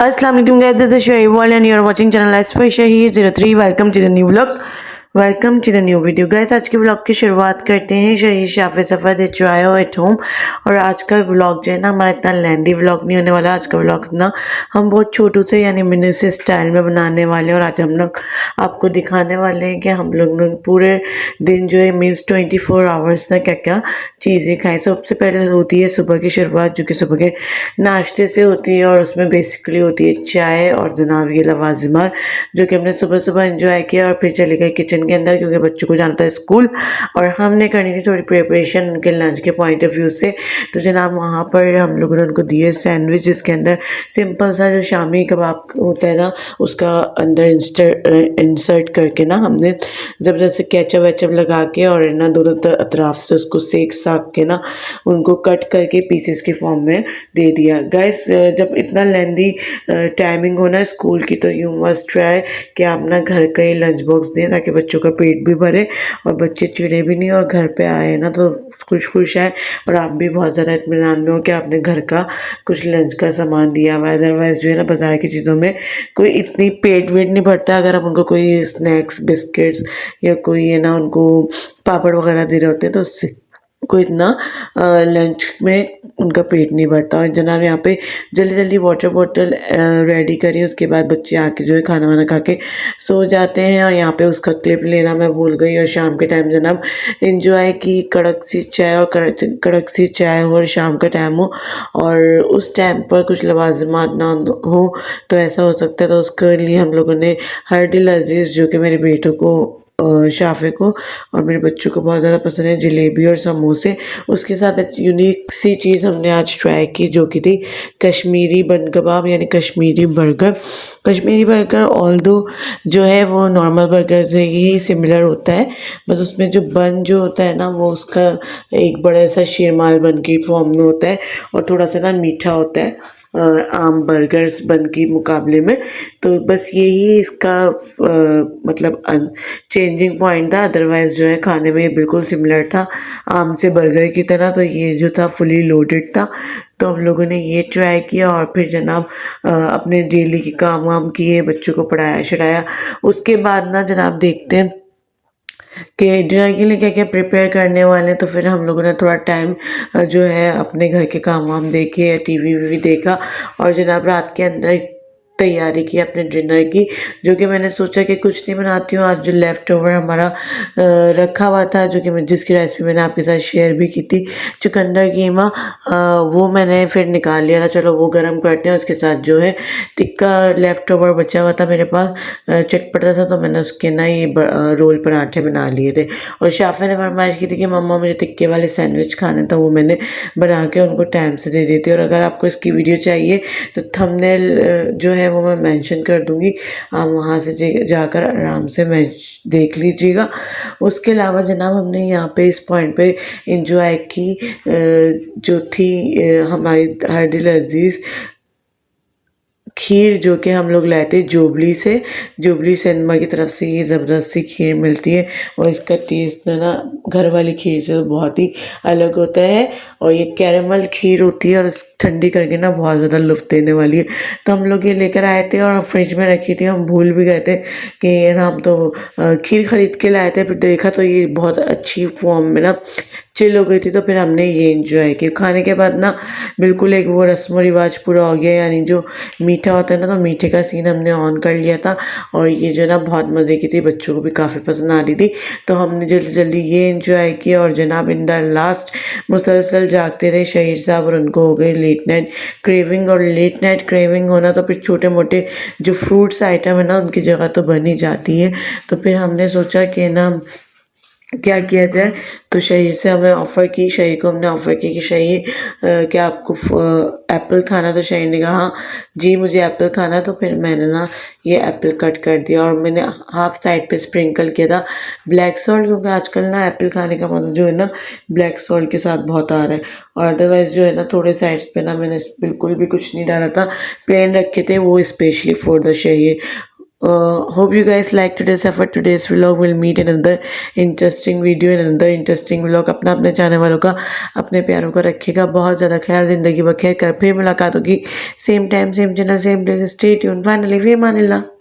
Assalamu alaikum guys, this is Shahid Wall and you are watching channel Let's Play Shahid 03. Welcome to the new vlog. Welcome to the new video guys. आज के vlog की शुरुआत करते हैं शहीद शाफे सफ़र एंजॉय एट होम। और आज का ब्लॉग जो है ना हमारा इतना लेंदी व्लॉग नहीं होने वाला। आज का ब्लॉग ना हम बहुत छोटू से यानी मिनी से स्टाइल में बनाने वाले हैं। और आज हम लोग आपको दिखाने वाले हैं कि हम लोग पूरे दिन जो है मीन्स 24 आवर्स ना क्या क्या चीज़ें खाएँ। सबसे पहले होती है सुबह की शुरुआत, जो कि सुबह के नाश्ते से होती है और उसमें बेसिकली होती है चाय और जनाब ये लवाजमा, जो कि हमने सुबह सुबह एंजॉय किया। और फिर चले गए किचन के अंदर क्योंकि बच्चों को जाना था स्कूल और हमने करनी थी थोड़ी प्रिपरेशन उनके लंच के पॉइंट ऑफ व्यू से। तो जनाब वहाँ पर हम लोगों ने उनको दिए सैंडविच, जिसके अंदर सिंपल सा जो शामी कबाब होता है ना उसका अंदर इंसर्ट करके ना हमने ज़बरदस्त केचप वेचप लगा के और ना दोनों अतराफ से उसको सेक साक के ना उनको कट करके पीसेस के फॉर्म में दे दिया। गाइस जब इतना लेंदी टाइमिंग हो ना स्कूल की तो यू मस्ट ट्राई कि आप ना घर का ही लंच बॉक्स दें ताकि बच्चों का पेट भी भरे और बच्चे चिड़े भी नहीं और घर पे आए ना तो खुश खुश आए और आप भी बहुत ज़्यादा इत्मीनान में हो कि आपने घर का कुछ लंच का सामान दिया हुआ है। अदरवाइज़ जो है ना बाज़ार की चीज़ों में कोई इतनी पेट वेट नहीं भरता अगर आप उनको कोई स्नैक्स बिस्किट्स या कोई है ना उनको पापड़ वगैरह दे रहे होते हैं तो उससे कोई इतना लंच में उनका पेट नहीं भरता। और जनाब यहाँ पे जल्दी जल्दी वाटर बोतल रेडी करी, उसके बाद बच्चे आके जो है खाना वाना खा के सो जाते हैं। और यहाँ पे उसका क्लिप लेना मैं भूल गई। और शाम के टाइम जनाब एंजॉय की कड़क सी चाय और कड़क सी चाय हो और शाम का टाइम हो और उस टाइम पर कुछ लवाजमात ना हो तो ऐसा हो सकता है। तो उसके लिए हम लोगों ने हर्डी लजीज, जो कि मेरे बेटों को शाफे को और मेरे बच्चों को बहुत ज़्यादा पसंद है, जलेबी और समोसे, उसके साथ एक यूनिक सी चीज़ हमने आज ट्राई की जो कि थी कश्मीरी बन कबाब यानी Kashmiri burger. Kashmiri burger although जो है वो नॉर्मल बर्गर से ही सिमिलर होता है, बस उसमें जो बन जो होता है ना वो उसका एक बड़ा सा शेरमाल बन की फॉर्म में होता है और थोड़ा सा ना मीठा होता है आम बर्गर्स बन के मुकाबले में। तो बस यही इसका मतलब चेंजिंग पॉइंट था। अदरवाइज़ जो है खाने में ये बिल्कुल सिमिलर था आम से बर्गर की तरह। तो ये जो था फुली लोडेड था। तो हम लोगों ने ये ट्राई किया और फिर जनाब अपने डेली के काम वाम किए, बच्चों को पढ़ाया छढ़ाया। उसके बाद ना जनाब देखते हैं कि डिनर के लिए क्या क्या प्रिपेयर करने वाले हैं। तो फिर हम लोगों ने थोड़ा टाइम जो है अपने घर के काम वाम देखे, टीवी वीवी देखा और जनाब रात के अंदर तैयारी की अपने डिनर की, जो कि मैंने सोचा कि कुछ नहीं बनाती हूँ। आज जो लेफ़्ट ओवर हमारा रखा हुआ था, जो कि मैं जिसकी रेसिपी मैंने आपके साथ शेयर भी की थी, चुकंदर कीमा, वो मैंने फिर निकाल लिया था। चलो वो गरम करते हैं। उसके साथ जो है टिक्का लेफ़्ट ओवर बचा हुआ था मेरे पास चटपटा सा, तो मैंने उसके ना ये रोल पराठे बना लिए थे। और शाफे ने फरमाइश की थी कि मम्मा मुझे टिक्के वाले सैंडविच खाने, तो वो मैंने बना के उनको टाइम से दे दी थी। और अगर आपको इसकी वीडियो चाहिए तो थंबनेल जो है वो मैं मेंशन कर दूंगी, आप वहाँ से जाकर आराम से देख लीजिएगा। उसके अलावा जनाब हमने यहाँ पे इस पॉइंट पे एंजॉय की जो थी हमारी हर दिल अजीज़ खीर, जो कि हम लोग लाए थे जोबली सिनेमा की तरफ से। ये ज़बरदस्त सी खीर मिलती है और इसका टेस्ट ना घर वाली खीर से तो बहुत ही अलग होता है। और ये कैरेमल खीर होती है और ठंडी करके ना बहुत ज़्यादा लुत्फ़ देने वाली है। तो हम लोग ये लेकर आए थे और फ्रिज में रखी थी। हम भूल भी गए थे कि हम तो खीर ख़रीद के लाए थे, फिर देखा तो ये बहुत अच्छी फॉर्म में ना चिल हो गई थी। तो फिर हमने ये एंजॉय किया। खाने के बाद ना बिल्कुल एक वो रस्म रिवाज पूरा हो गया, यानी जो मीठा होता है ना तो मीठे का सीन हमने ऑन कर लिया था। और ये जो ना बहुत मज़े की थी, बच्चों को भी काफ़ी पसंद आ रही थी। तो हमने जल्दी जल्दी ये एंजॉय किया और जनाब इन द लास्ट मुसलसल जागते रहे शहीद साहब और उनको हो गई लेट नाइट क्रेविंग। और लेट नाइट क्रेविंग होना तो फिर छोटे मोटे जो फ्रूट्स आइटम है ना उनकी जगह तो बन ही जाती है। तो फिर हमने सोचा कि ना क्या किया जाए, तो शहीद से हमें ऑफ़र की, शहीद को हमने ऑफ़र की कि शहीद क्या आपको एप्पल खाना? तो शहीद ने कहा हाँ जी मुझे एप्पल खाना। तो फिर मैंने ना ये एप्पल कट कर दिया और मैंने हाफ़ साइड पे स्प्रिंकल किया था ब्लैक सॉल्ट, क्योंकि आजकल ना एप्पल खाने का मतलब जो है ना ब्लैक सॉल्ट के साथ बहुत आ रहा है। और अदरवाइज़ जो है ना थोड़े साइड्स पे ना मैंने बिल्कुल भी कुछ नहीं डाला था, प्लेन रखे थे वो स्पेशली फॉर द शहीद। Hope you guys like today's effort, today's vlog. We'll meet in another interesting video, in another interesting vlog. अपना अपने चाहने वालों का, अपने प्यारों का रखिएगा बहुत ज़्यादा ख्याल. ज़िंदगी बखैर कर फिर मुलाकात होगी. Same time, same channel, same place. Stay tuned. Finally, फ़ी अमानिल्लाह.